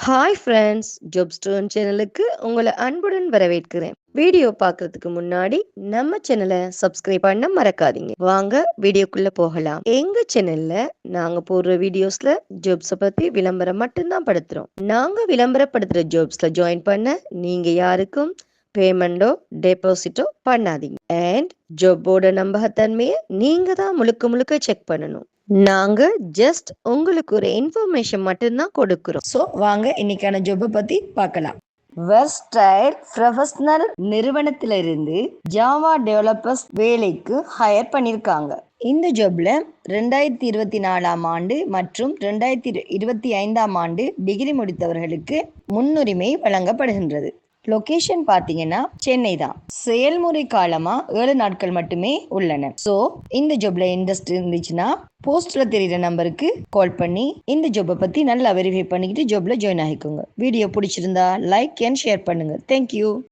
Hi friends, job stone சேனலுக்கு உங்களை அன்புடன் வரவேற்கிறேன். வீடியோ பார்க்கறதுக்கு முன்னாடி நம்ம சேனலை சப்ஸ்கிரைப் பண்ண மறக்காதீங்க. வாங்க வீடியோக்குள்ள போகலாம். எங்க சேனல்ல நாங்க போடுற வீடியோஸ்ல ஜாப்ஸை பத்தி விளம்பரம் மட்டும்தான் படுத்துறோம். நாங்க விளம்பரப்படுத்துற ஜாப்ஸ்ல ஜாயின் பண்ண நீங்க யாருக்கும் பேமெண்டோ டெபாசிட்டோ பண்ணாதீங்க. அண்ட் ஜாப்போட நம்பகத்தன்மையை நீங்க தான் முழுக்க முழுக்க செக் பண்ணணும். நாங்க ஜஸ்ட் உங்களுக்கு ஒரு இன்ஃபர்மேஷன் மட்டும்தான் கொடுக்கிறோம். ஸோ வாங்க இன்னைக்கான ஜாப்பை பத்தி பார்க்கலாம். வெர்ஸ்டைல் ப்ரொஃபஷனல் நிறுவனத்திலிருந்து ஜாவா டெவலப்பர்ஸ் வேலைக்கு ஹையர் பண்ணியிருக்காங்க. இந்த ஜாப்ல 2024 ஆண்டு மற்றும் 2025 ஆண்டு டிகிரி முடித்தவர்களுக்கு முன்னுரிமை வழங்கப்படுகின்றது. லொகேஷன் பார்த்தீங்கன்னா சென்னை தான். செயல்முறை காலமா 7 நாட்கள் மட்டுமே உள்ளன. ஸோ இந்த ஜாப்ல இன்ட்ரெஸ்ட் இருந்துச்சுன்னா போஸ்ட்ல தெரியுற நம்பருக்கு கால் பண்ணி இந்த ஜாப்பை பத்தி நல்லா வெரிஃபை பண்ணிக்கிட்டு ஜாப்ல ஜாயின் ஆகிக்கோங்க. வீடியோ பிடிச்சிருந்தா லைக் அண்ட் ஷேர் பண்ணுங்க. தேங்க்யூ.